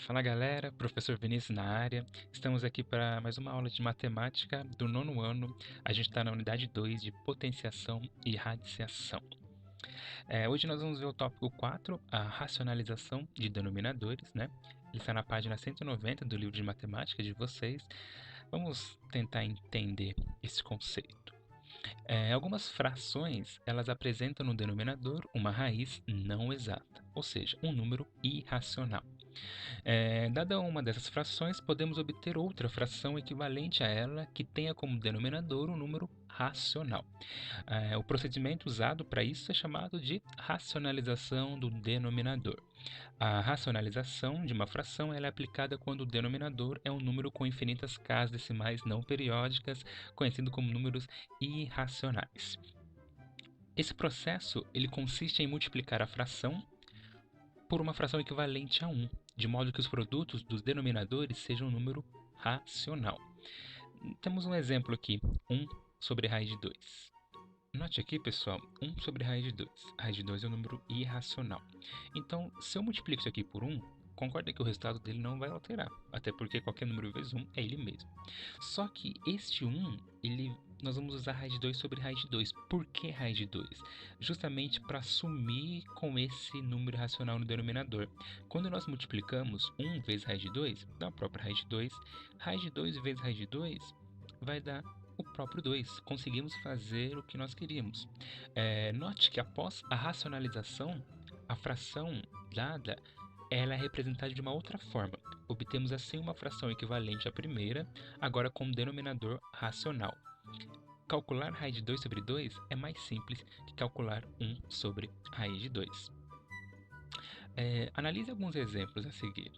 Fala galera, professor Vinícius na área. Estamos aqui para mais uma aula de matemática do nono ano. A gente está na unidade 2 de potenciação e radiciação. Hoje nós vamos ver o tópico 4, a racionalização de denominadores, né? Ele está na página 190 do livro de matemática de vocês. Vamos tentar entender esse conceito. Algumas frações, elas apresentam no denominador uma raiz não exata, ou seja, um número irracional. Dada uma dessas frações, podemos obter outra fração equivalente a ela que tenha como denominador um número racional. O procedimento usado para isso é chamado de racionalização do denominador. A racionalização de uma fração ela é aplicada quando o denominador é um número com infinitas casas decimais não periódicas, conhecido como números irracionais. Esse processo ele consiste em multiplicar a fração por uma fração equivalente a 1, de modo que os produtos dos denominadores sejam um número racional. Temos um exemplo aqui, 1 sobre raiz de 2. Note aqui, pessoal, 1 sobre raiz de 2. Raiz de 2 é um número irracional. Então, se eu multiplico isso aqui por 1, concorda que o resultado dele não vai alterar, até porque qualquer número vezes 1 é ele mesmo. Só que este 1, nós vamos usar raiz de 2 sobre raiz de 2. Por que raiz de 2? Justamente para sumir com esse número racional no denominador. Quando nós multiplicamos 1 vezes raiz de 2, dá a própria raiz de 2 vezes raiz de 2 vai dar o próprio 2. Conseguimos fazer o que nós queríamos. Note que após a racionalização, a fração dada ela é representada de uma outra forma. Obtemos assim uma fração equivalente à primeira, agora com denominador racional. Calcular raiz de 2 sobre 2 é mais simples que calcular 1 sobre raiz de 2. Analise alguns exemplos a seguir.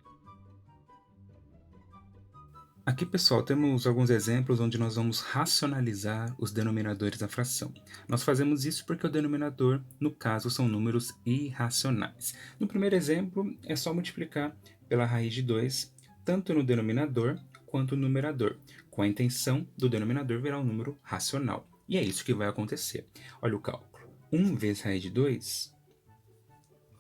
Aqui, pessoal, temos alguns exemplos onde nós vamos racionalizar os denominadores da fração. Nós fazemos isso porque o denominador, no caso, são números irracionais. No primeiro exemplo, é só multiplicar pela raiz de 2, tanto no denominador quanto no numerador, com a intenção do denominador virar um número racional. E é isso que vai acontecer. Olha o cálculo. 1 vezes raiz de 2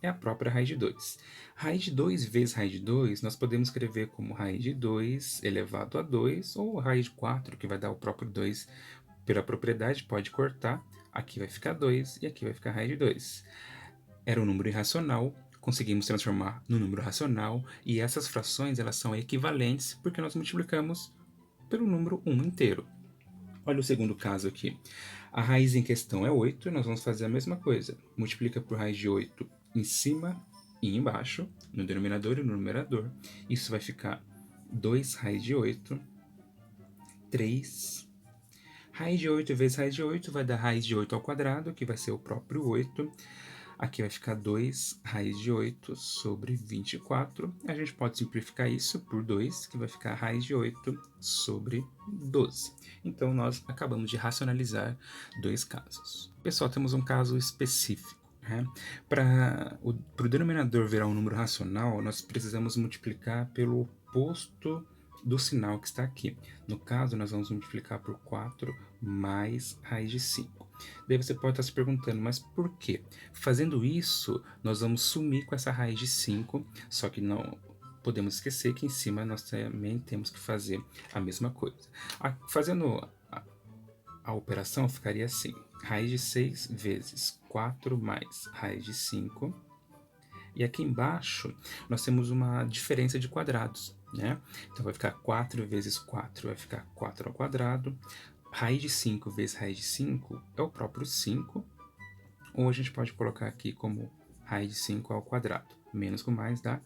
é a própria raiz de 2. Raiz de 2 vezes raiz de 2, nós podemos escrever como raiz de 2 elevado a 2, ou raiz de 4, que vai dar o próprio 2 pela propriedade, pode cortar. Aqui vai ficar 2 e aqui vai ficar raiz de 2. Era um número irracional, conseguimos transformar no número racional, e essas frações elas são equivalentes porque nós multiplicamos pelo número 1 inteiro. Olha o segundo caso aqui. A raiz em questão é 8, e nós vamos fazer a mesma coisa. Multiplica por raiz de 8 em cima e embaixo, no denominador e no numerador. Isso vai ficar 2 raiz de 8, 3. Raiz de 8 vezes raiz de 8 vai dar raiz de 8 ao quadrado, que vai ser o próprio 8. Aqui vai ficar 2 raiz de 8 sobre 24. A gente pode simplificar isso por 2, que vai ficar raiz de 8 sobre 12. Então, nós acabamos de racionalizar dois casos. Pessoal, temos um caso específico. Para o denominador virar um número racional, nós precisamos multiplicar pelo oposto do sinal que está aqui. No caso, nós vamos multiplicar por 4 mais raiz de 5. Daí você pode estar se perguntando, mas por quê? Fazendo isso, nós vamos sumir com essa raiz de 5, só que não podemos esquecer que em cima nós também temos que fazer a mesma coisa. Fazendo a operação, ficaria assim: raiz de 6 vezes 4 mais raiz de 5. E aqui embaixo nós temos uma diferença de quadrados, né? Então vai ficar 4 vezes 4, vai ficar 4 ao quadrado. Raiz de 5 vezes raiz de 5 é o próprio 5, ou a gente pode colocar aqui como raiz de 5 ao quadrado. Menos com mais dá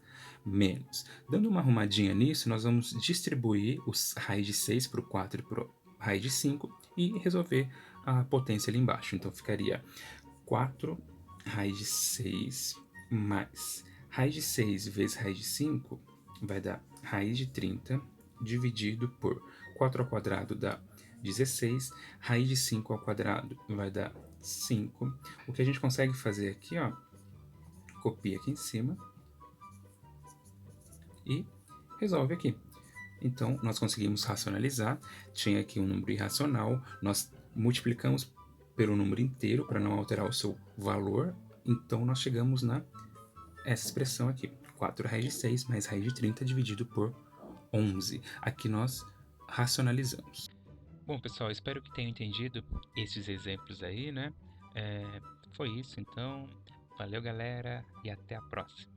menos. Dando uma arrumadinha nisso, nós vamos distribuir os raiz de 6 para o 4 e para o raiz de 5 e resolver a potência ali embaixo. Então ficaria 4 raiz de 6 mais raiz de 6 vezes raiz de 5 vai dar raiz de 30 dividido por 4 ao quadrado dá 16, raiz de 5 ao quadrado vai dar 5. O que a gente consegue fazer aqui, ó, copia aqui em cima e resolve aqui. Então, nós conseguimos racionalizar. Tinha aqui um número irracional, nós multiplicamos pelo número inteiro para não alterar o seu valor. Então, nós chegamos essa expressão aqui, 4 raiz de 6 mais raiz de 30 dividido por 11. Aqui nós racionalizamos. Bom, pessoal, espero que tenham entendido esses exemplos aí, né? Foi isso, então. Valeu, galera, e até a próxima.